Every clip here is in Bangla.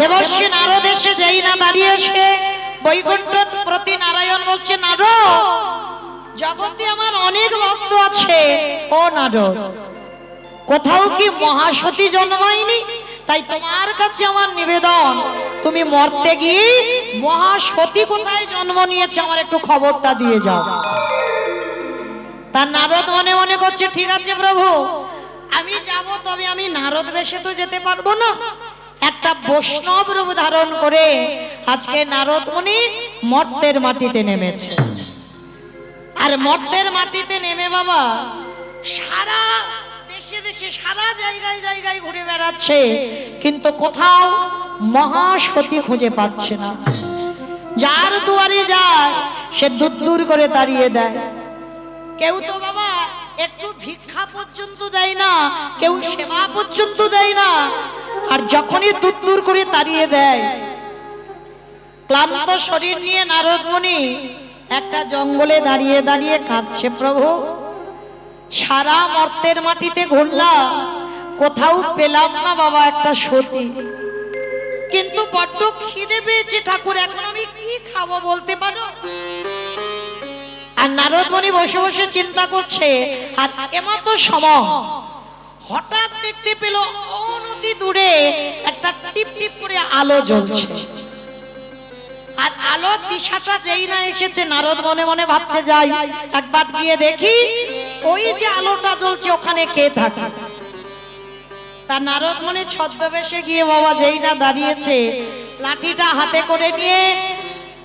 দেবর্ষি নারদ এসে যেই না দাঁড়িয়ে সে বৈকুণ্ঠ প্রতি নারায়ণ বলছে, নারদ, জগতে আমার অনেক ভক্ত আছে, ও নারদ, কোথাও কি মহাসতী জন্মায়নি? তাই তোমার কাছে আমার নিবেদন, তুমি মরতে গিয়ে মহাসতী কোথায় জন্ম নিয়েছে আমার একটু খবরটা দিয়ে যাও। তার নারদ মনে মনে করছে, ঠিক আছে প্রভু, আমি যাব, তবে আমি নারদ বেশে তো যেতে পারবো না। একটা বৈষ্ণব রূপ ধারণ করে আজকে নারদ মুনি মর্তের মাটিতে নেমেছে। আর মর্তের মাটিতে নেমে বাবা সারা দেশে দেশে সারা জায়গায় জায়গায় ঘুরে বেড়াচ্ছে, কিন্তু কোথাও মহাসতী খুঁজে পাচ্ছে না। যার দুয়ারে যায় সে দূর দূর করে তাড়িয়ে দেয়। কেউ তো বাবা একটু ভিক্ষা পর্যন্ত দেয় না, কেউ সেবা পর্যন্ত দেয় না। আর যখনই দূর দূর করে তাড়িয়ে দেয়, ক্লান্ত শরীর নিয়ে নারদ মুনি একটা জঙ্গলে দাঁড়িয়ে দাঁড়িয়ে কাঁদছে, প্রভু, সারা মর্তের মাটিতে ঘুরলাম, কোথাও পেলাম না বাবা একটা সতী, কিন্তু বড্ড খিদে পেয়েছে ঠাকুর, এখন আমি কি খাবো বলতে পারো? আর নারদ মুনি বসে বসে চিন্তা করছে। আর এমতো সময় হঠাৎ দেখতে পেল অনতি দূরে একটা টিপ টিপ করে আলো জ্বলছে। আর আলোর দিশাটা যেই না এসেছে, নারদ মনে মনে ভাবছে, যাই একবার গিয়ে দেখি ওই যে আলোটা জ্বলছে ওখানে কে থাকে। তা নারদ মনে ছদ্মবেশে গিয়ে বাবা যেই না দাঁড়িয়েছে, লাঠিটা হাতে করে নিয়ে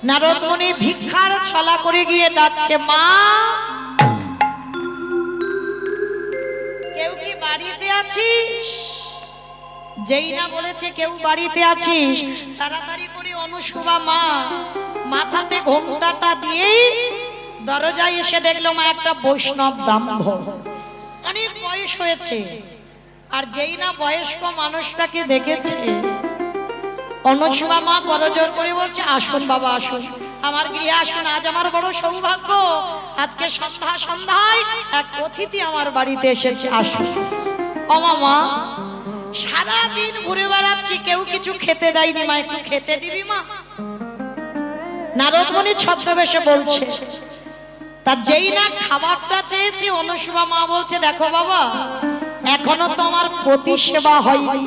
নারদ মুনি ভিক্ষার ছলা করে গিয়ে ডাকছে, মা, কেউ কি বাড়িতে আছিস? যেই না বলেছে কেউ বাড়িতে আছিস, তাড়াতাড়ি করে অনুসুবা মা মাথাতে ঘোমটাটা দিয়ে দরজায় এসে দেখলো মা একটা বৈষ্ণব ব্রাহ্মণ, অনেক বয়স হয়েছে। আর যেই না বয়স্ক মানুষটাকে দেখেছে, অনুসুবা মা করজোর করে বলছে, আসুন বাবা আসুন, আমার গৃহে আসুন, আজ আমার বড় সৌভাগ্য, আজকে সন্ধ্যায় এক অতিথি আমার বাড়িতে এসেছে, আসুন। ও মা, সারাদিন ঘুরে বেড়াচ্ছি, কেউ কিছু খেতে দেয়নি, মা একটু খেতে দিবি মা? নারদ মুনি ছদ্মবেশে বলছে। তার যেই না খাবারটা চেয়েছে, অনুসুবা মা বলছে, দেখো বাবা, এখনো তো আমার পতি সেবা হয়নি,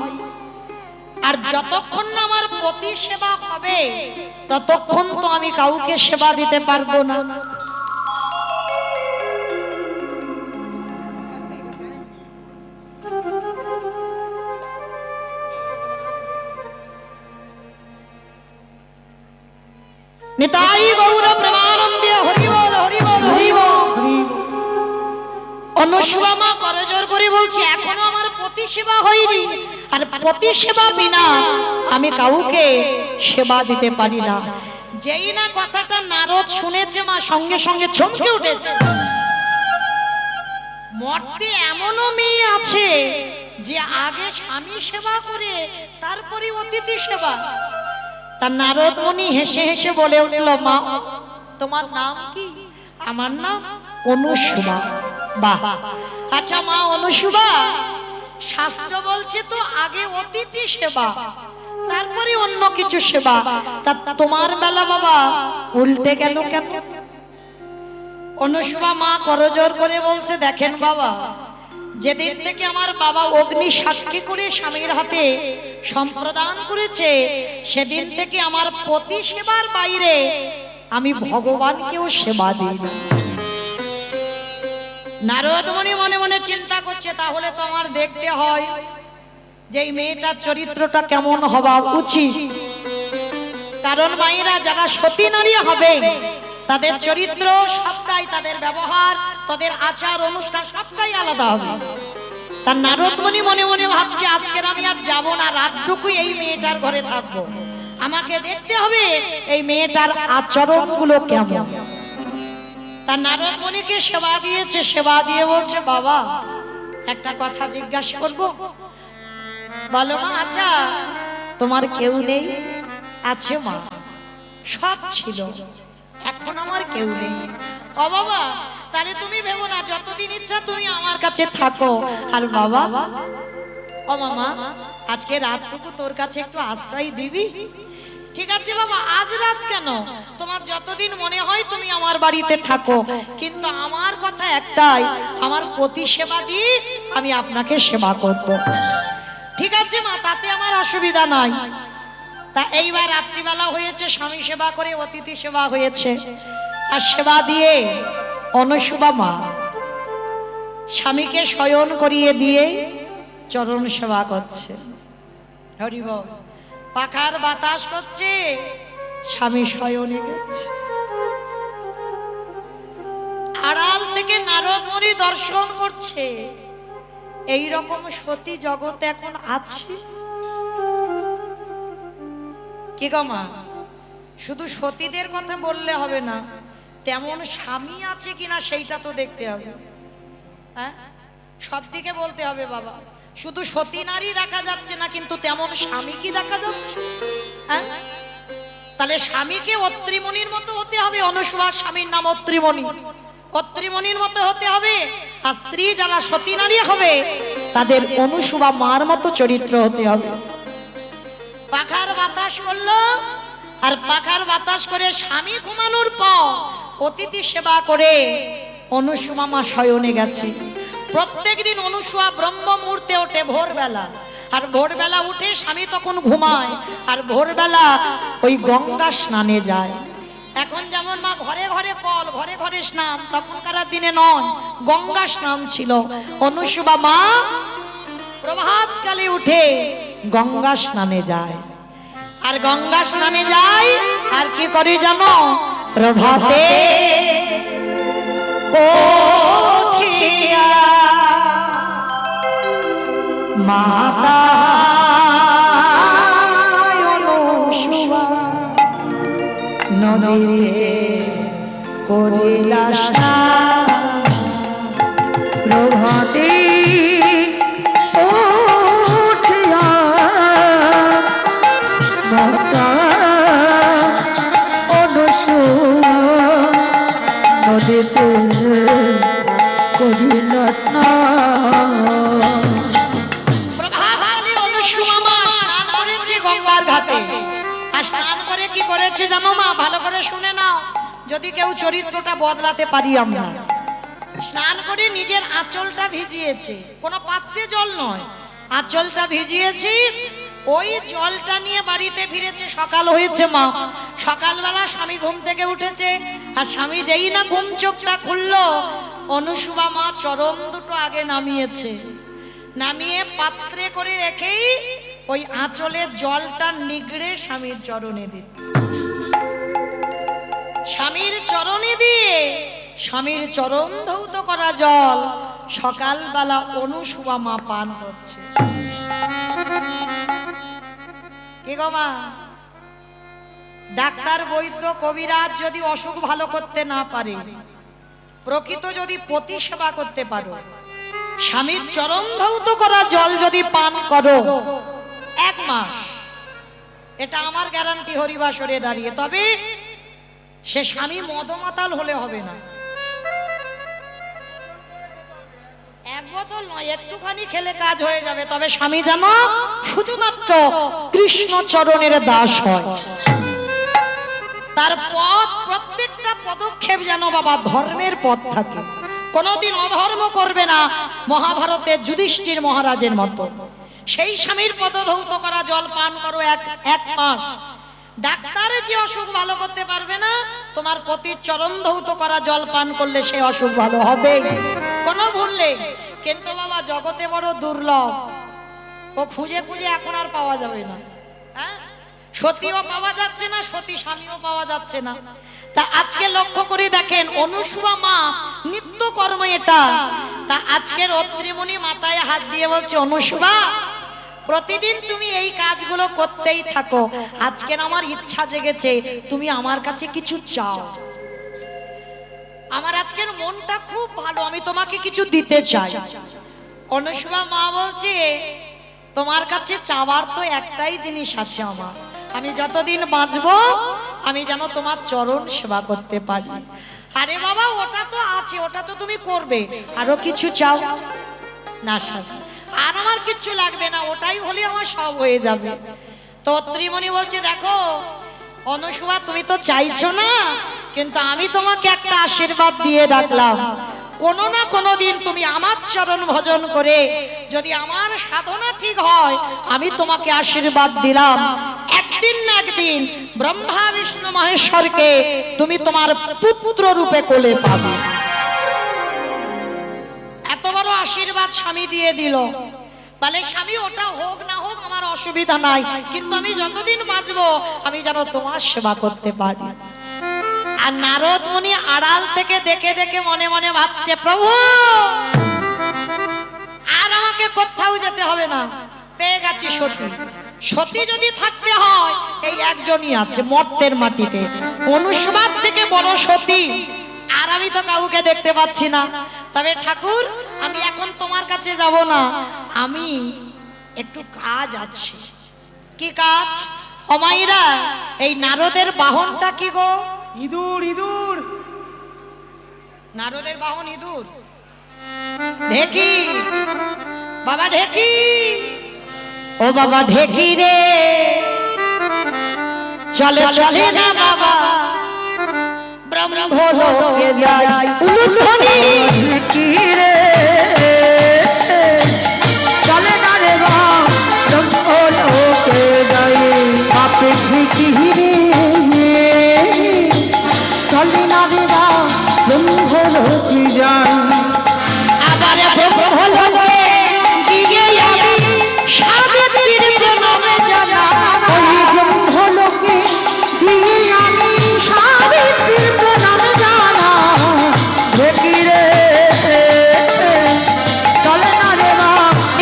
আর যতক্ষণ না আমার পতি সেবা হবে ততক্ষণ তো আমি কাউকে সেবা দিতে পারবো না। নিতাই গৌর প্রেমানন্দে হরি বল হরি বল হরি বল। অনুসুবা মা করজোর করে বলছে, এখনো আমার পতি সেবা হয়নি, আর পতি সেবা বিনা আমি কাউকে সেবা দিতে পারি না। যেই না কথাটা নারদ শুনেছে, মা সঙ্গে সঙ্গে চমকে উঠেছে। মর্তে এমনও মেয়ে আছে যে আগে স্বামী সেবা করে তারপরে অতিথি সেবা। তার নারদ মুনি হেসে হেসে বলে উঠল, মা, তোমার নাম কি? আমার নাম অনুসুবা। বাহ, আচ্ছা মা অনুসুবা, শাস্ত্র বলছে তো আগে অতিথি সেবা তারপরে অন্য কিছু সেবা, তা তোমার বেলা বাবা উল্টে গেল কেন? অনুসুবা মা করজোর করে বলছে, দেখেন বাবা, যেদিন থেকে আমার বাবা অগ্নি সাক্ষী করে স্বামীর হাতে সম্প্রদান করেছে, সেদিন থেকে আমার পতি সেবার বাইরে আমি ভগবানকেও সেবা দিই না। নারদ মুনি মনে মনে চিন্তা করছে, তাহলে তো আমার দেখতে হয় যে এই মেয়েটার চরিত্রটা কেমন হওয়া উচিত। কারণ মায়েরা যারা সতী নারী হবে তাদের চরিত্র সবটাই, তাদের ব্যবহার, তাদের আচার অনুষ্ঠান সবটাই আলাদা হবে। তার নারদ মুনি মনে মনে ভাবছে, আজকের আমি আর যাব না, রাতটুকু এই মেয়েটার ঘরে থাকবো, আমাকে দেখতে হবে এই মেয়েটার আচরণগুলো কেমন। তার নারদ মুনিকে সেবা দিয়েছে, সেবা দিয়ে বলছে, বাবা একটা কথা জিজ্ঞাসা করবো? বলো মা। আচ্ছা তোমার কেউ নেই? আছে মা, সব ছিল, এখন আমার কেউ নেই। ও বাবা, তাহলে তুমি ভেবো না, যতদিন ইচ্ছা তুমি আমার কাছে থাকো। আর বাবা, ও মামা আজকে রাতটুকু তোর কাছে একটু আশ্রয় দিবি? ঠিক আছে বাবা, আজ রাত কেন, তোমার যতদিন মনে হয় তুমি আমার বাড়িতে থাকো, কিন্তু আমার কথা একটাই, আমার পতি সেবা দিয়ে আমি আপনাকে সেবা করব। ঠিক আছে মা, তাতে আমার অসুবিধা নাই। তা এইবার রাত্রিবেলা হয়েছে, স্বামী সেবা করে অতিথি সেবা হয়েছে, আর সেবা দিয়ে অনুসুবা মা স্বামীকে শয়ন করিয়ে দিয়ে চরণ সেবা করছে। হরি বল। পাখার বাতাস করছে, স্বামী শয়নে গেছে। আড়াল থেকে নারদ মুনি দর্শন করছে। এই রকম সতী জগতে এখন আছে কি গো মা? শুধু সতীদের কথা বললে হবে না, তেমন স্বামী আছে কিনা সেইটা তো দেখতে হবে। হ্যাঁ, সব দিকে বলতে হবে বাবা। শুধু সতী নারী দেখা যাচ্ছে না, কিন্তু তেমন স্বামী কি দেখা যাচ্ছে? হ্যাঁ, তাহলে স্বামীকে অত্রিমণির মতো হতে হবে। অনুসুয়ার স্বামীর নাম অত্রিমণি, অত্রিমণির মতো হতে হবে। আর স্ত্রী যারা সতী নারী হবে তাদের অনুসুয়া মার মতো চরিত্র হতে হবে। পাখার বাতাস করলো, আর পাখার বাতাস করে স্বামী ঘুমানোর পর অতিথি সেবা করে অনুসুয়া মা শয়নে গেছে। প্রত্যেকদিন অনুসুয়া ব্রহ্ম মুহূর্তে ওঠে ভোরবেলা, আর ভোরবেলা উঠে স্বামী তখন ঘুমায়, আর ভোরবেলা ওই গঙ্গা স্নানে যায়। এখন যেমন মা ঘরে ঘরে কল, ঘরে ঘরে স্নান, তখনকার দিনে নয়, গঙ্গা স্নান ছিল। অনুসুয়া মা প্রভাতকালে উঠে গঙ্গা স্নানে যায়, আর গঙ্গা স্নানে যায় আর কি করে জানো? প্রভাতে উঠিয়া মাতা অনুসুয়া নদীতে করিলা স্নান। প্রভাতে উঠিয়া মাতা অনুসুয়া নদীতে করিল স্নান। প্রভাতকালে অনুসুয়া মা স্নান করেছে গঙ্গার ঘাটে। আর স্নান করে কি করেছে জানো মা? ভালো করে শুনে নাও, যদি কেউ চরিত্রটা বদলাতে পারি আমরা। স্নান করে নিজের আঁচলটা ভিজিয়েছে, কোনো পাত্রে জল নয়, আঁচলটা ভিজিয়েছে। ওই জলটা নিয়ে বাড়িতে ফিরেছে। সকাল হয়েছে মা, সকালবেলা স্বামী ঘুম থেকে উঠেছে, আর স্বামী যেই না ঘুম চোখটা খুললো, অনুসুয়া মা চরণ দুটো আগে নামিয়েছে, নামিয়ে পাত্রে করে রেখেই ওই আঁচলের জলটা নিগড়ে স্বামীর চরণে দিচ্ছে। স্বামীর চরণে দিয়ে স্বামীর চরণ ধৌত করা জল সকালবেলা অনুসুয়া মা পান করছে। কি গো মা, ডাক্তার বৈদ্য কবিরাজ যদি অসুখ ভালো করতে না পারে, প্রকৃত যদি পতি সেবা করতে পারো, স্বামীর চরণ ধৌত করা জল যদি পান করো 1 মাস, এটা আমার গ্যারান্টি হরিবাসরে দাঁড়িয়ে। তবে সে স্বামী মদমাতাল হলে হবে না। 1 বোতল নয়, একটুখানি খেলে কাজ হয়ে যাবে। তবে স্বামী যেন শুধুমাত্র কৃষ্ণ চরণের দাস হয়। তার পথ, প্রত্যেকটা পদক্ষেপ যেন বাবা ধর্মের পথ থাকে, কোনোদিন অধর্ম করবে না, মহাভারতের যুধিষ্ঠির মহারাজের মতো। সেই স্বামীর পদধৌত করা জল পান করো 1 মাস। ডাক্তারে যে অসুখ ভালো করতে পারবে না, তোমার পতির চরণ ধৌত করা জল পান করলে সে অসুখ ভালো হবে, কোনো ভুল নেই। কিন্তু বাবা জগতে বড় দুর্লভ, ও খুঁজে খুঁজে এখন আর পাওয়া যাবে না। হ্যাঁ, সতীও পাওয়া যাচ্ছে না, সতী স্বামীও পাওয়া যাচ্ছে না। তা আজকে লক্ষ্য করে দেখেন, অনুসুয়া মা নিত্য কর্ম এটা। তা আজকের অত্রিমণি মাথায় হাত দিয়ে বলছে, অনুসুয়া প্রতিদিন তুমি এই কাজগুলো করতেই থাকো। আজকের আমার ইচ্ছা জেগেছে, তুমি আমার কাছে কিছু চাও। আমার আজকের মনটা খুব ভালো, আমি তোমাকে কিছু দিতে চাই। অনুসুয়া মা বলছে, তোমার কাছে চাওয়ার তো একটাই জিনিস আছে আমার, আমি যতদিন বাঁচবো আমি যেন তোমার চরণ সেবা করতে পারি। আরে বাবা ওটা তো আছে, ওটা তো তুমি করবে, আরো কিছু চাও না? আর আমার কিচ্ছু লাগবে না, ওটাই হলে আমার সব হয়ে যাবে। তো ত্রিমণি বলছে দেখো অনুসুয়া, তুমি তো চাইছো না, কিন্তু আমি তোমাকে একটা আশীর্বাদ দিয়ে ডাকলাম। কোনো না কোনো দিন তুমি আমার চরণ ভজন করে যদি আমার সাধনা ঠিক হয়, আমি তোমাকে আশীর্বাদ দিলাম, একদিন না একদিন ব্রহ্মা বিষ্ণু মহেশ্বরকে তুমি তোমার পুত্র রূপে কোলে পাবে। এত বড় আশীর্বাদ স্বামী দিয়ে দিল। বলে স্বামী ওটা হোক না হোক আমার অসুবিধা নাই, কিন্তু আমি যতদিন বাঁচবো আমি যেন তোমার সেবা করতে পারি। আর নারদ মুনি আড়াল থেকে দেখে দেখে মনে মনে ভাবছে, প্রভু আর আমাকে কোথাও যেতে হবে না, পেয়ে গেছি সতী। সতী যদি থাকতে হয় এই একজনই আছে মর্তের মাটিতে, অনুসবাদ থেকে বড় সতী। আর আমি তো কাউকে দেখতে পাচ্ছি না। তবে ঠাকুর আমি এখন তোমার কাছে যাব না, আমি একটু কাজ আছে। কি কাজ? অমাইরা এই নারদের বাহনটা কি গো? ইঁদুর ইঁদুর। নারদের বাহন ইঁদুর। ঢেকি বাবা, ঢেকি ও বাবা ঢেকি রে, চলে চলে না বাবা ব্রহ্মলোকে যাই। উলুধ্বনি কি রে চলে না রে ব্রহ্মলোকে যাই, আপে কি রে চলে না রে ব্রহ্মলোকে যাই। আবার ব্রহ্মলোকে গিয়ে আমি সাবিত্রীর প্রণামে জানাই। ওই ব্রহ্মলোকে গিয়ে আমি সাবিত্রীর প্রণাম জানাই। ঢেকি রে চলে না রে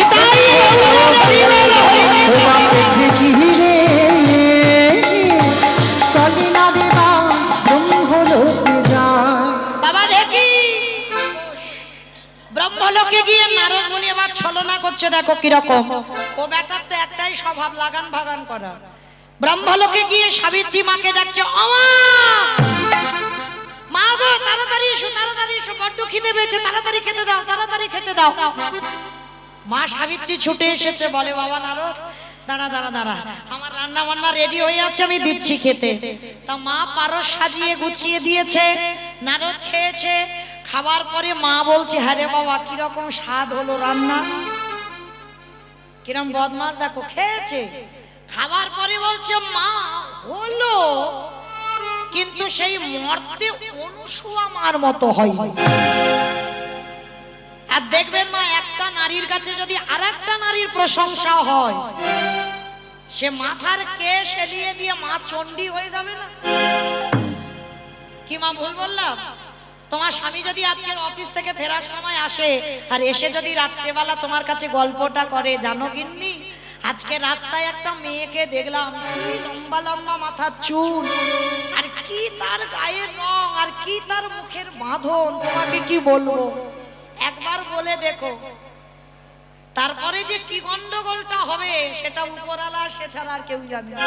এটাই হলো ও বাপে ঢেকি রে চলে না রে ব্রহ্মলোকে যায়। বাবা ঢেকি। ব্রহ্মলোকে গিয়ে নারদ মুনি আবার ছলনা করছে, দেখো কিরকম। ও বেটার তো একটাই স্বভাব, লাগান ভাগান করা। ব্রহ্মলোকে গিয়ে সাবিত্রী মাকে ডাকছে, অমা মা গো তাড়াতাড়ি এসো, তাড়াতাড়ি এসো, বড্ড খিদে পেয়েছে, তাড়াতাড়ি খেতে দাও, তাড়াতাড়ি খেতে দাও। মা সাবিত্রী ছুটে এসেছে, বলে বাবা নারদ দাঁড়া দাঁড়া দাঁড়া, আমার রান্না বান্না রেডি হয়ে আছে, আমি দিচ্ছি খেতে। তা মা পারস সাজিয়ে গুছিয়ে দিয়েছে, নারদ খেয়েছে। খাবার পরে মা বলছে, হ্যাঁ রে বাবা কিরকম স্বাদ হলো রান্না, কিরম বদমাস দেখো খেয়েছে। খাবার পরে বলছে মা হলো, কিন্তু সেই মর্তে অনুসুয়া মার মতো হয়। আর দেখবেন মা, একটা নারীর কাছে যদি আরেকটা নারীর প্রশংসা হয়, সে মাথার কেশ এলিয়ে দিয়ে মা চণ্ডী হয়ে যাবে না? কি মা ভুল বললাম? তোমার স্বামী যদি আজকের অফিস থেকে ফেরার সময় আসে আর এসে যদি রাত্রেবেলা তোমার কাছে গল্পটা করে, জানো গিন্নি আজকে রাস্তায় একটা মেয়েকে দেখলাম, কি লম্বা লম্বা মাথার চুল, আর কি তার গায়ের রং, আর কি তার মুখের বাঁধন, তোমাকে কি বলবো, একবার বলে দেখো। তারপরে যে কি গন্ডগোলটা হবে সেটা উপরওয়ালা, সে ছাড়া আর কেউ জানে না।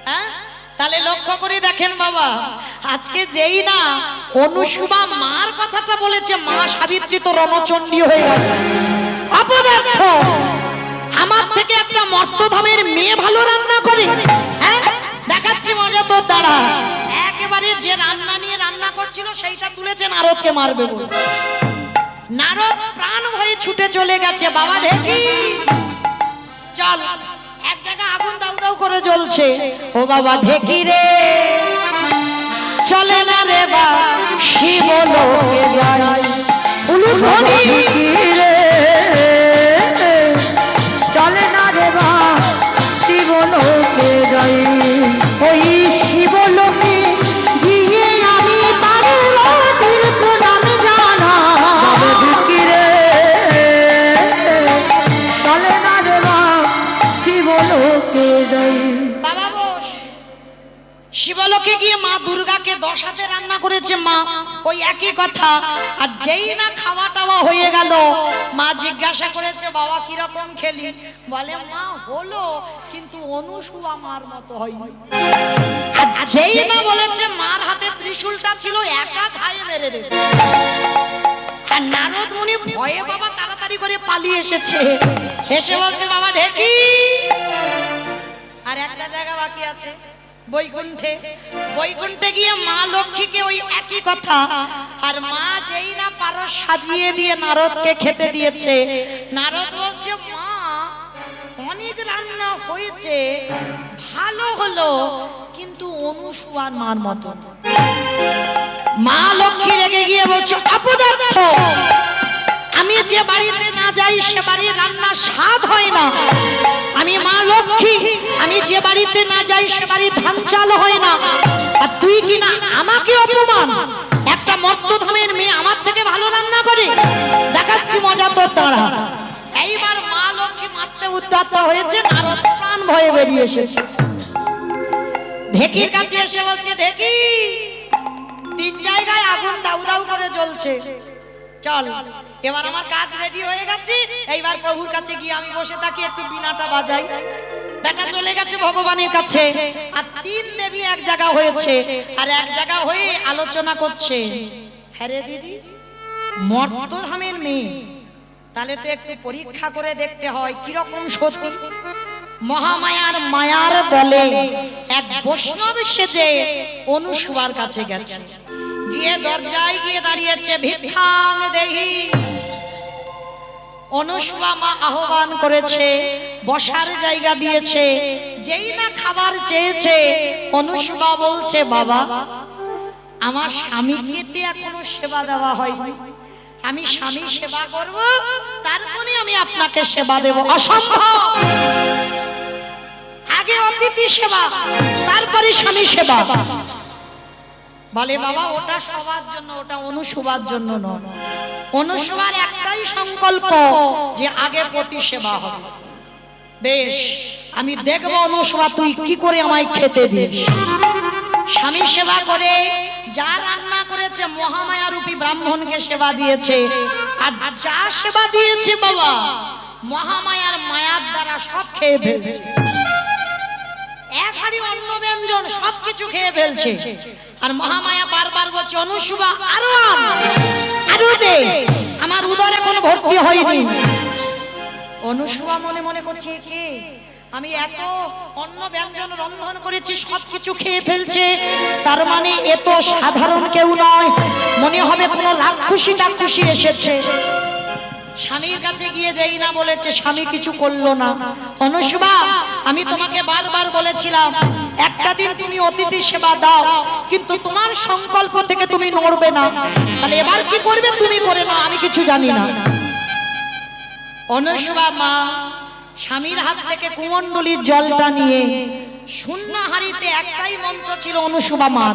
হ্যাঁ, তাহলে লক্ষ্য করে দেখেন বাবা, আজকে যেই না অনুসুয়া মার কথাটা বলেছে, মা সাবিত্রী তো রণচণ্ডী হয়ে গেছে। অপদার্থ, আমার থেকে একটা মর্তধামের মেয়ে ভালো রান্না করে। হ্যাঁ, দেখাচ্ছি মজা তোর দ্বারা। একেবারে যে রান্না নিয়ে রান্না করছিল সেইটা তুলেছে নারদকে মারবে বলে। নারদ প্রাণ ভয়ে ছুটে চলে গেছে। বাবা ঢেকি চল, এক জায়গায় আগুন দাউ দাউ করে জ্বলছে। ও বাবা ঢেকি রে চলে না রে বা শিবলোকে যাই। উলুধ্বনি রে চলে না রে শিবলোকে যাই। ওই শিবলোকে গিয়ে আমি পার্বতীর প্রণাম জানাই। ঢেকি রে চলে না রে শিবলোকে যাই। বাবা বস। শিবলোকে গিয়ে মা দুর্গাকে 10 হাতে রান্না করেছে মা, ওই একই কথা। আর যেই না খাওয়া টাওয়া হয়ে গেল, মা জিজ্ঞাসা করেছে বাবা কিরকম খেলি? বলে মা হলো, কিন্তু অনুসুয়া মার মতো হয়নি। আর যেই না বলেছে মার হাতে ত্রিশূলটা ছিল, একা খায়ে মেরে দেবে। আর নারদ মুনি ভয়ে বাবা তাড়াতাড়ি করে পালিয়ে এসেছে, এসে বলছে বাবা ঢেকি। আর একটা জায়গা বাকি আছে বৈকুণ্ঠে, বৈকুণ্ঠে গিয়ে মা লক্ষ্মীকে ওই একই কথা। আর মা যেই না পারো সাজিয়ে দিয়ে নারদকে খেতে দিয়েছে, নারদ বলছে মা অনেক রান্না হয়েছে, ভালো হলো, কিন্তু অনুসুয়ার মার মতো। মা লক্ষ্মী রেগে গিয়ে বলছে অপদার্থ, আমি যে বাড়িতে না যাই সে বাড়ির রান্না স্বাদ হয় না। আমি মা লক্ষ্মী, আমি যে বাড়িতে না যাই সে বাড়ির ধান চাল হয় না। আর তুই কি না আমাকে অপমান, একটা মর্তধামের মেয়ে আমার থেকে ভালো রান্না করে, দেখাচ্ছি মজা তোর দ্বারা। এইবার মা লক্ষ্মী মারতে উদ্যত হয়েছে, নারদ প্রাণ ভয়ে বেরিয়ে এসেছে। ঢেকির কাছে এসে বলছে ঢেকি, 3 জায়গায় আগুন দাউ দাউ করে জ্বলছে, চল এবার আমার কাজ রেডি হয়ে গেছে, এইবার প্রভুর কাছে গিয়ে আমি বসে থাকি, একটু বিনাটা বাজাই। বেটা চলে গেছে ভগবানের কাছে, আর 3 দেবী এক জায়গা হয়েছে, আর এক জায়গা হয়ে আলোচনা করছে। হ্যাঁ রে দিদি, মর্তধামের মেয়ে, তাহলে তো একটু পরীক্ষা করে দেখতে হয় কিরকম সত্যি। মহামায়ার মায়ার বলে এক বৈষ্ণব সেজে অনুসুয়ার কাছে গেছে, গিয়ে দরজায় গিয়ে দাঁড়িয়েছে, ভিক্ষাং দেহি। অনুসুয়া মা আহ্বান করেছে, বসার জায়গা দিয়েছে, যেই না খাবার চেয়েছে, অনুসুয়া বলছে বাবা আমার স্বামীকে তো এখনো সেবা দেওয়া হয়নি, আমি স্বামী সেবা করব, তারপরে আমি আপনাকে সেবা দেব। অসম্ভব, আগে অতিথি সেবা, তারপরে স্বামী সেবা। বলে বাবা ওটা সবার জন্য, ওটা অনুসুয়ার জন্য নয়। অনুসুয়ার একটাই সংকল্প যে আগে পতি সেবা হবে। বেশ, আমি দেখব অনুসুয়া তুই কি করে আমায় খেতে দিস। স্বামী সেবা করে যা রান্না করেছে মহামায়া রূপী ব্রাহ্মণকে সেবা দিয়েছে, আর যা সেবা দিয়েছে বাবা মহামায়ার মায়ার দ্বারা সব খেয়ে ফেলছে। এক হাড়ি অন্ন ব্যঞ্জন সবকিছু খেয়ে ফেলছে, আর মহামায়া বারবার বলছে অনুসুয়া আরো আন, আরো দে, আমার উদর এখন ভর্তি হয়নি। অনুসুয়া মনে মনে করছে কে, আমি এত অন্ন ব্যঞ্জন রন্ধন করেছি সবকিছু খেয়ে ফেলছে, তার মানে এ তো সাধারণ কেউ নয়, মনে হবে কোনো রাক্ষসী টাক্ষসী এসেছে। স্বামীর কাছে গিয়ে যেই না বলেছে, স্বামী কিছু করলো না। অনুসুয়া আমি তোমাকে বারবার বলেছিলাম একটা দিন তুমি অতিথি সেবা দাও, কিন্তু তোমার সংকল্প থেকে তুমি নড়বে না, তাহলে এবার কি করবে তুমি করে নাও, আমি কিছু জানি না। অনুসুয়া মা স্বামীর হাত থেকে কুমণ্ডলীর জলটা নিয়ে শূন্য হাড়িতে, একটাই মন্ত্র ছিল অনুসুয়া মা,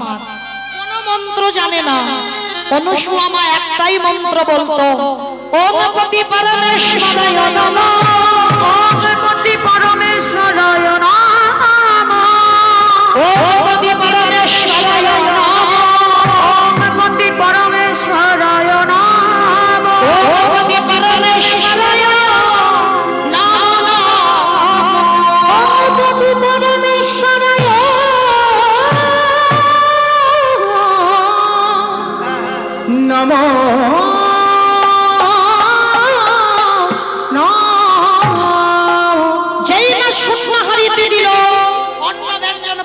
কোন মন্ত্র জানে না। অনুসুয়া মা একটাই মন্ত্র বলতো, ওম পতি পরমেশ্বরায় নমঃ, ওম পতি পরমেশ্বরায় নমঃ, ওম পতি পরমেশ্বরায় নমঃ, ওম পতি পরমেশ্বরায় নমঃ, ওম পতি পরমেশ্বরায় নমঃ, ওম পতি পরমেশ্বরায় নমঃ।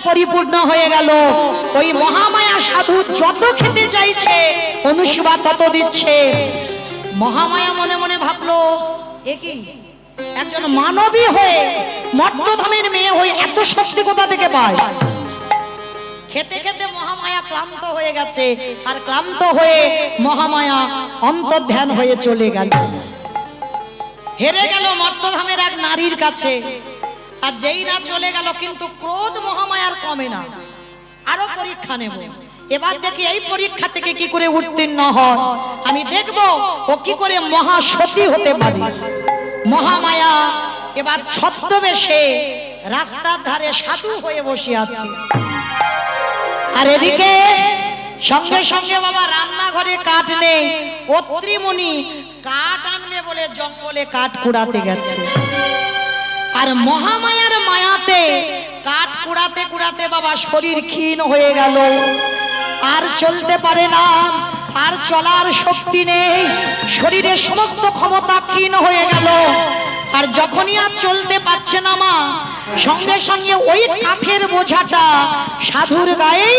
পরিপূর্ণ হয়ে গেল। ওই মহামায়া সাধু যত খেতে চাইছে অনুসুয়া তত দিচ্ছে। মহামায়া মনে মনে ভাবলো এ কি, একজন মানবী হয়ে মর্তধামের মেয়ে হয়ে এত শক্তি কোথা থেকে পায়। খেতে খেতে মহামায়া ক্লান্ত হয়ে গেছে, আর ক্লান্ত হয়ে মহামায়া অন্তর্ধান হয়ে চলে গেল, হেরে গেল মর্তধামের এক নারীর কাছে। আর যেই না চলে গেল, কিন্তু ক্রোধ মহামায়ার কমে না, আরো পরীক্ষা নেব। এবার দেখি এই পরীক্ষা থেকে কি করে উত্তীর্ণ হয়, আমি দেখব ও কি করে মহাসতী হতে পারে। মহামায়া এবার ছদ্মবেশে রাস্তার ধারে সাধু হয়ে বসে আছে, আর এদিকে সঙ্গে সঙ্গে বাবা রান্নাঘরে কাঠ নেই, অত্রিমুনি কাঠ আনবে বলে জঙ্গলে কাঠ কুড়াতে গেছে। আর মহামায়ার মায়াতে কাঠ কুড়াতে কুড়াতে বাবা শরীর ক্ষীণ হয়ে গেল, আর চলতে পারে না। আর চলার শক্তি নেই, শরীরের সমস্ত ক্ষমতা ক্ষীণ হয়ে গেল। আর যখনই আর চলতে পারছে না মা, সঙ্গে সঙ্গে ওই কাঠের বোঝাটা সাধুর গায়ে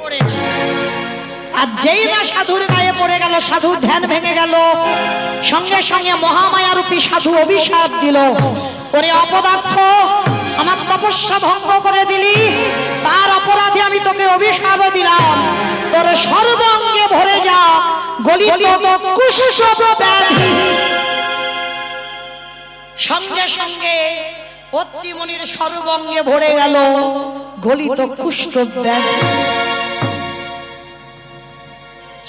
পড়ে গেল। আর যেই না সাধুর গায়ে পড়ে গেল, সাধুর ধ্যান ভেঙে গেল। সঙ্গে সঙ্গে মহামায়ারূপী সাধু অভিশাপ দিল, ওরে অপদার্থ, আমার তপস্যা ভঙ্গ করে দিলি, তার অপরাধে আমি তোকে অভিশাপ দিলাম, তোর সর্বাঙ্গে ভরে যা গলিত কুষ্ঠ ব্যাধি। সঙ্গে সঙ্গে অত্রিমণির সর্বাঙ্গে ভরে গেল গলিত কুষ্ঠ ব্যাধি।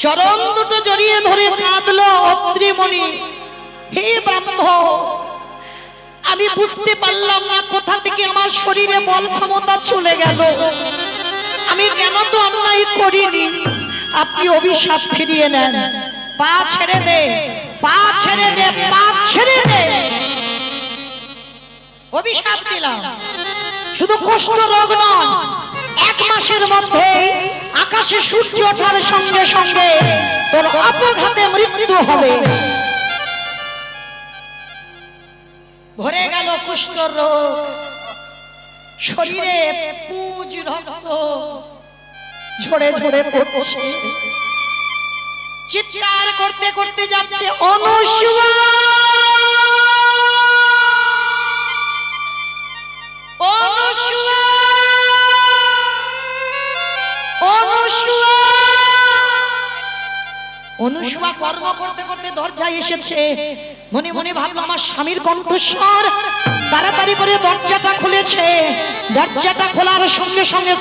চরণ দুটো জড়িয়ে ধরে কাঁদলো অত্রিমণি, হে ব্রহ্ম, আমি বুঝতে পারলাম না কোথা থেকে আমার শরীরে বল ক্ষমতা চলে গেল, আমি কেন তো অন্যায় করিনি, আপনি অভিশাপ ফিরিয়ে নেন, পা ছেড়ে দে, পা ছেড়ে দে, পা ছেড়ে দে। অভিশাপ দিলাম, শুধু কুষ্ঠ রোগ নয়, 1 মাসের মধ্যে আকাশে সূর্য ওঠার সঙ্গে সঙ্গে তোর অপঘাতে মৃত্যু হবে। ভরে গেল কুষ্ঠ রোগ, শরীরে পুঁজ রক্ত ঝরে ঝরে পড়ছে, চিৎকার করতে করতে যাচ্ছে অনুসুয়া, অনুসুয়া, অনুসুয়া। অনুসুয়া কর্ম করতে করতে দরজায় এসেছে, মনে মনে ভাবলো আমার স্বামীর কণ্ঠস্বর, তাড়াতাড়ি করে দরজাটা খুলেছে। দরজাটা খোলার সঙ্গে সঙ্গে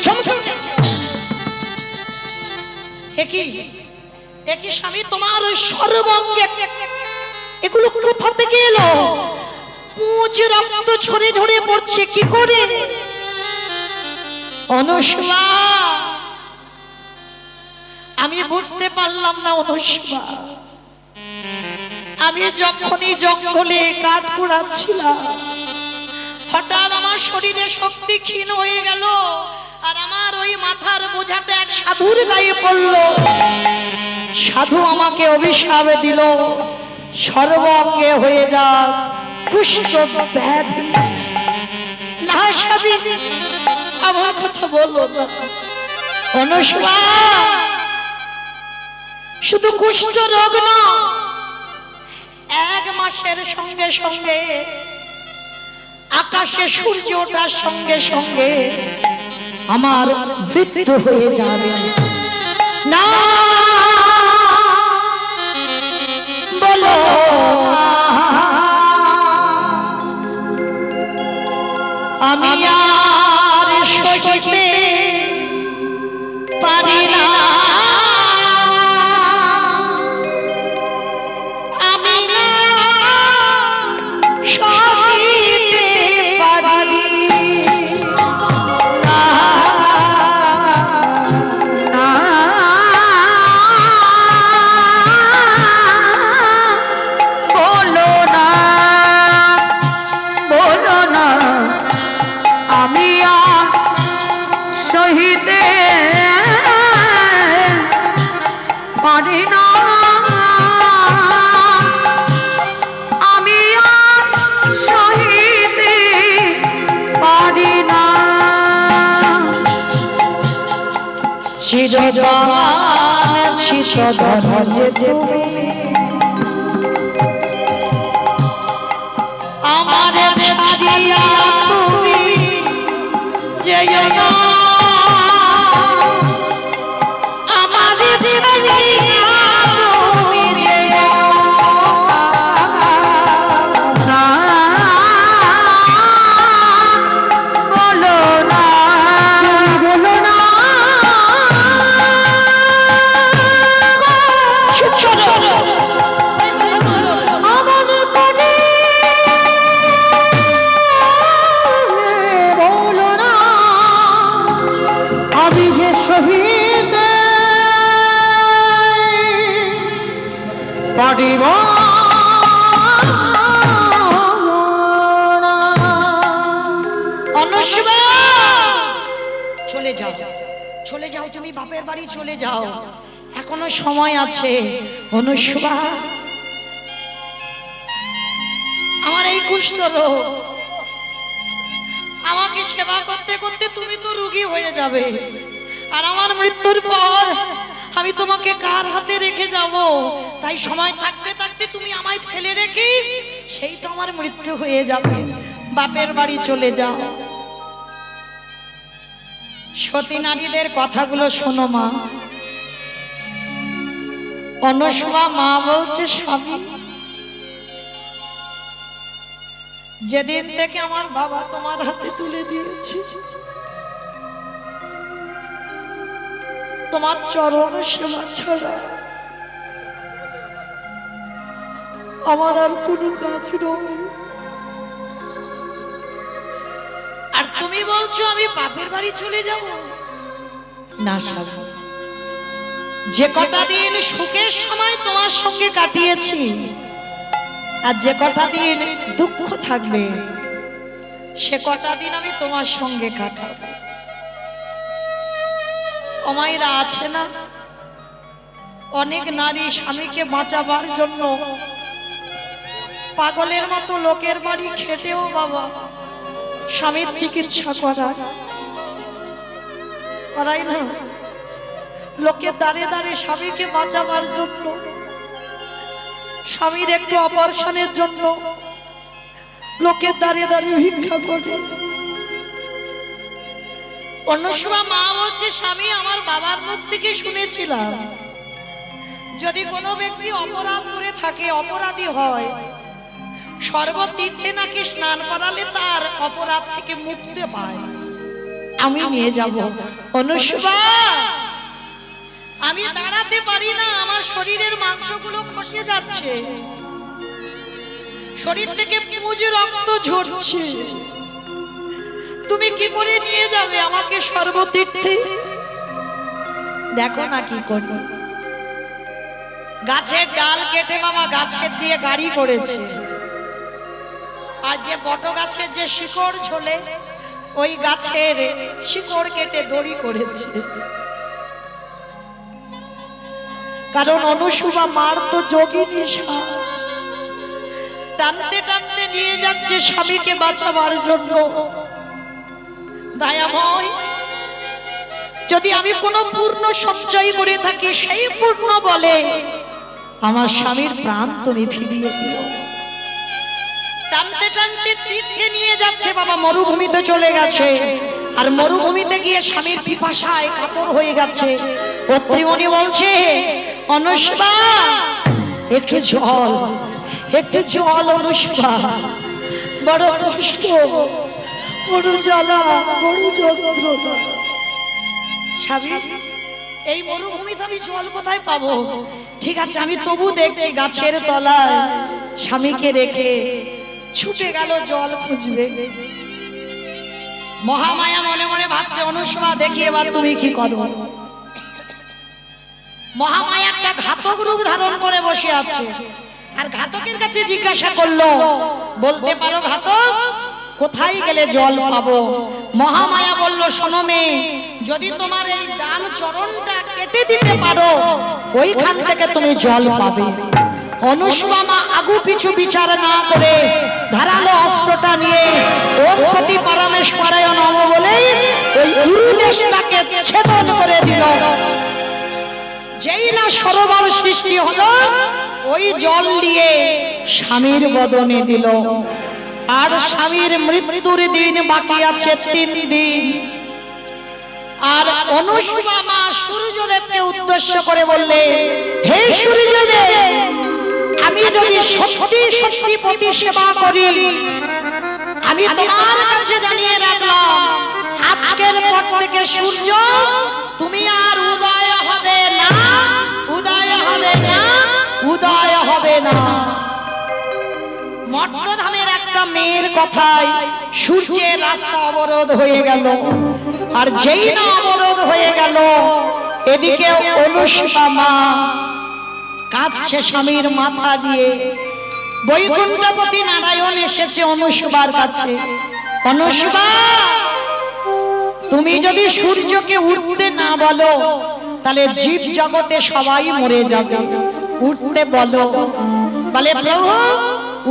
একই স্বামী, তোমার সর্বাঙ্গে এগুলো কোথা থেকে এলো? পুঁজ রক্ত ঝরে ঝরে পড়ছে কি করে? অনুসুয়া, আমি বুঝতে পারলাম না অনুসুয়া, আমি যখনই জঙ্গলে কাঠ কুড়াচ্ছিলাম, হঠাৎ আমার শরীরে শক্তি ক্ষীণ হয়ে গেল, আর আমার ওই মাথার বোঝাটা এক সাধুর গায়ে পড়ল। সাধু আমাকে অভিশাপ দিল, সর্বাঙ্গে হয়ে যা কুষ্ঠ ব্যাধি। না স্বামী, আমার কথা বললো না। অনুসুয়া, শুধু কুষ্ঠ রোগ না, 1 মাসের সঙ্গে সঙ্গে আকাশে সূর্য ওঠার সঙ্গে সঙ্গে আমার মৃত্যু হয়ে যাবে। না বলো, আমি আর সইতে পারি না, আমি না সইতে পারি না। বলো না, বলো না, আমি আর সহিতে পারি না, আমি আর সহিতে পারি না। চিরবান চিরধন যে তুমি আমার ছাড়িয়া তুমি যেও না, আমার ছাড়িয়া তুমি যেও না, বলো না, বলো না, আমার কোনে বলো না, আমি যে শহীদ পারিব না। অনুসুয়া, চলে যাও, চলে যাও, তুমি বাপের বাড়ি চলে যাও, এখনো সময় আছে। অনুসভা, আমার এই কুষ্ঠ রোগ, আমাকে সেবা করতে করতে তুমি তো রোগী হয়ে যাবে, আর আমার মৃত্যুর পর আমি তোমাকে কার হাতে রেখে যাব? তাই সময় থাকতে থাকতে তুমি আমায় ফেলে রেখে সেই তো আমার মৃত্যু হয়ে যাবে। বাপের বাড়ি চলে যাও। সতী নারীদের কথাগুলো শোনো মা। অনুসভা মা বলছে, স্বামী, যেদিন থেকে আমার বাবা তোমার হাতে তুলে দিয়েছি, তোমার চরণ সেবা ছাড়া আমার আর কোনো কাজ নয়। আর তুমি বলছো আমি বাপের বাড়ি চলে যাব? না স্বামী, যে কটা দিন সুখের সময় তোমার সঙ্গে কাটিয়েছি, আর যে কটা দিন দুঃখ থাকবে, সে কটা দিন আমি তোমার সঙ্গে কাটাবো। অমাইরা আছে না, অনেক নারী স্বামীকে বাঁচাবার জন্য পাগলের মতো লোকের বাড়ি খেটেও বাবা স্বামীর চিকিৎসা করাই না। লোকের দাঁড়ে দাঁড়ে স্বামীকে বাঁচাবার জন্য, স্বামীর একটু অপারেশনের জন্য লোকের দাঁড়িয়ে দাঁড়িয়ে ভিক্ষা করে। অনুসভা মা বলছে, স্বামী, আমার বাবার মুখ থেকে শুনেছিলাম যদি কোনো ব্যক্তি অপরাধ করে থাকে, অপরাধী হয়, সর্বতীর্থে নাকি স্নান করালে তার অপরাধ থেকে মুক্তি পায়। আমি নিয়ে যাব। অনুসভা, আমি দাঁড়াতে পারি না, আমার শরীরের মাংসগুলো খসে যাচ্ছে, শরীর থেকে পুঁজ রক্ত ঝরছে, তুমি কি করে নিয়ে যাবে আমাকে সর্বতীর্থে? দেখো না কি করবো। গাছের ডাল কেটে বাবা গাছের দিয়ে গাড়ি করেছে, আর যে বট গাছের যে শিকড় ঝোলে, ওই গাছের শিকড় কেটে দড়ি করেছে। কারণ অনুসভা মার তো যোগিনী সাজ, টানতে টানতে নিয়ে যাচ্ছে স্বামীকে বাঁচাবার জন্য। দয়াময়, যদি আমি কোনো পূর্ণ সঞ্চয় করে থাকি, সেই পূর্ণ বলে আমার স্বামীর প্রাণ তুমি ফিরিয়ে দিও। টানতে টানতে তীর্থে নিয়ে যাচ্ছে বাবা, মরুভূমিতে চলে গেছে, আর মরুভূমিতে গিয়ে স্বামীর পিপাসায় কাতর হয়ে গেছে। অত্রিমণি বলছে, অনুসভা, একটু জল, একটু জল। অনুসভা, বড় কষ্ট, বড় জ্বালা, বড় যন্ত্রণা। স্বামী, এই মরুভূমিতে আমি জল কোথায় পাবো? ঠিক আছে, আমি তবু দেখছি গাছের তলায় স্বামীকে রেখে ছুটে গেল জল খুঁজবে। মহামায়া মনে মনে ভাবছে, অনুসভা, দেখি এবার তুমি কি করো। মহামায়া একটা ঘাতক রূপ ধারণ করে বসে আছে, আর ঘাতকের কাছে জিজ্ঞাসা করলো, বলতে পারো ঘাতক, কোথায় গেলে জল পাবো? মহামায়া বলল, শোনো মেয়ে, যদি তোমার এই ডান চরণটা কেটে দিতে পারো, ওইখান থেকে তুমি জল পাবে। অনুসভা মা আগু পিছু বিচার না করে ধারালো অস্ত্রটা নিয়ে ওম পতি পরমেশ্বরায় নমঃ বলে ওই উরুদেশটাকে ছেদন করে দিল। যেই না সরোবর সৃষ্টি হলো, ওই জল দিয়ে স্বামীর বদনে দিল। আর স্বামীর মৃত্যুর দিন বাকি আছে 3 দিন। আর অনুসভা মা সূর্যদেবকে উদ্দেশ্য করে বললে, হে সূর্যদেব, আমি যদি সত্যি সত্যি পতি সেবা করি, আমি তোমার কাছে জানিয়ে রাখলাম, আজকের পর থেকে সূর্য তুমি আর উদয় হবে না, উদয় হবে না, উদয় হবে না। মর্তধামের একটা মেয়ের কথায় সূর্যের রাস্তা অবরোধ হয়ে গেল। আর যেই না অবরোধ হয়ে গেল, এদিকে অনুসভা মা কাঁদছে স্বামীর মাথা দিয়ে। বৈকুণ্ঠপতি নারায়ণ এসেছে অনুসভার কাছে। অনুসভা, তুমি যদি সূর্যকে উঠতে না বলো, তাহলে জীব জগতে সবাই মরে যাবে, উঠতে বলো। বলে প্রভু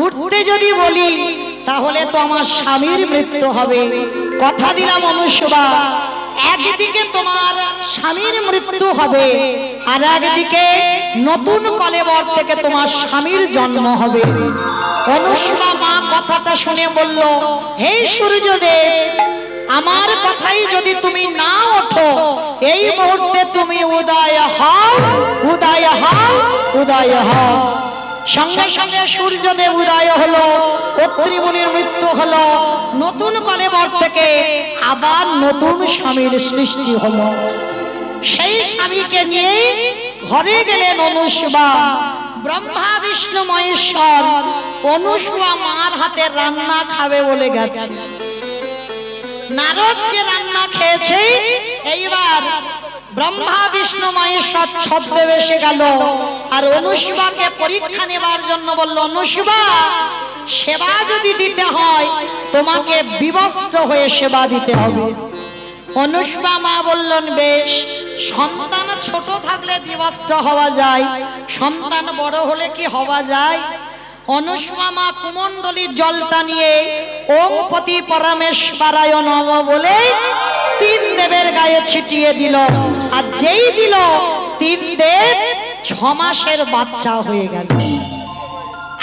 উঠতে যদি বলি তাহলে তো আমার স্বামীর মৃত্যু হবে। কথা দিলাম অনুসুয়া, একদিকে তোমার স্বামীর মৃত্যু হবে আর একদিকে নতুন কলেবর থেকে তোমার স্বামীর জন্ম হবে। অনুসুয়া মা কথাটা শুনে বলল, হে সূর্যদেব, আমার কথাই যদি তুমি না ওঠো, এই মুহূর্তে তুমি উদয় হও, উদয় হও, উদয় হও। সঙ্গে সঙ্গে সূর্যদেব উদয় হলো, অত্রি মুনির মৃত্যু হলো, নতুন কলেবর থেকে আবার নতুন স্বামীর সৃষ্টি হলো। সেই স্বামীকে নিয়ে ঘরে গেলেন অনুসুয়া। ব্রহ্মা বিষ্ণু মহেশ্বর অনুসুয়া মার হাতে রান্না খাবে বলে গেছে। নারদ যে রান্না খেয়েছে, এইবার ব্রহ্মা বিষ্ণু মহেশ্বর ছদ্মে এসে গেল আর অনুসুয়াকে পরীক্ষা নেবার জন্য বলল, অনুসুয়া সেবা যদি দিতে হয় তোমাকে বিবস্ত্র হয়ে সেবা দিতে হবে। অনুসুয়া মা বললেন, বেশ, সন্তান ছোট থাকলে বিবস্ত্র হওয়া যায়, সন্তান বড় হলে কি হওয়া যায়? অনুসুয়া মা কুমণ্ডলীর জলটা নিয়ে ওং পতি পরমেশ্বরায় নমঃ বলে তিন দেবের গায়ে ছিটিয়ে দিল। আর যেই দিল, তিন দেব 6 মাসের বাচ্চা হয়ে গেল।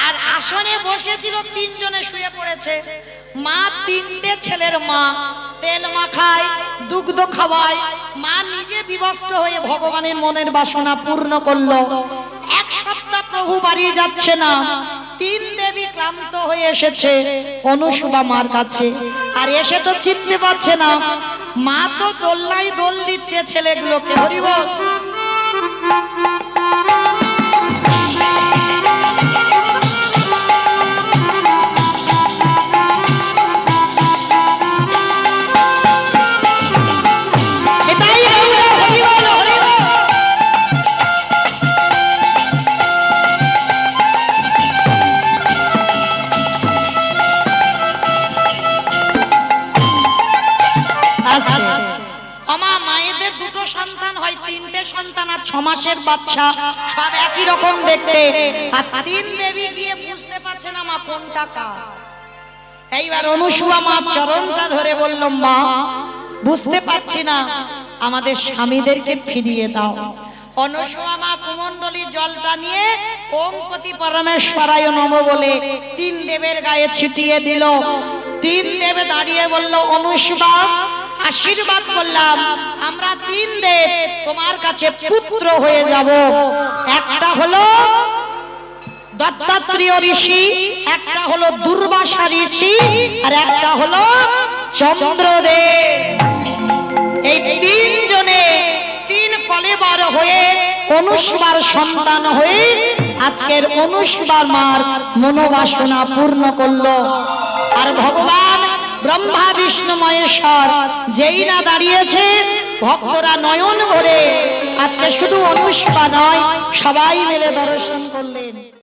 আর আসনে বসেছিল, তিনজনে শুয়ে পড়েছে। মা তিনটে ছেলের মা, তেল মাখায়, দুগ্ধ খাওয়ায়। মা নিজে বিবস্ত্র হয়ে ভগবানের মনের বাসনা পূর্ণ করলো। এক সপ্তাহ প্রভু বাড়ি যাচ্ছে না, তিন দেবী ক্লান্ত হয়ে এসেছে অনুসুয়া মার কাছে। আর এসে তো চিনতে পারছে না, মা তো দোলনায় দোল দিচ্ছে ছেলেগুলোকে। হরি বল। মায়েদের দুটো সন্তান হয়, তিনটে সন্তান আর 6 মাসের বাচ্চা, সব একই রকম দেখতে। আর তিন দেবী গিয়ে বুঝতে পারছে না মা কোনটা কার। এইবার অনুসুয়া মা চরণটা ধরে বলল, মা বুঝতে পারছি না, আমাদের স্বামীদেরকে ফিরিয়ে দাও। অনুসুয়া মা কুমণ্ডলীর জলটা নিয়ে ওং পতি পরমেশ্বরায় নমঃ বলে তিন দেবের গায়ে ছিটিয়ে দিল। তিন দেবে দাঁড়িয়ে বলল, অনুসুয়া আশীর্বাদ করলাম, আমরা তিন দেব তোমার কাছে পুত্র হয়ে যাব। একটা হলো দত্তাত্রেয় ঋষি, একটা হলো দুর্বাসা ঋষি, আর একটা হলো চন্দ্রদেব। এই তিনজনে তিন কলেবর হয়ে অনুসুয়ার সন্তান হয়ে আজকের অনুসুয়ার মার মনোবাসনা পূর্ণ করলো। আর ভগবান ব্রহ্মা বিষ্ণু মহেশ্বর যেই না দাঁড়িয়েছে, ভক্তরা নয়ন ভরে আজকে শুধু অনুসুয়া নয়, সবাই মিলে দর্শন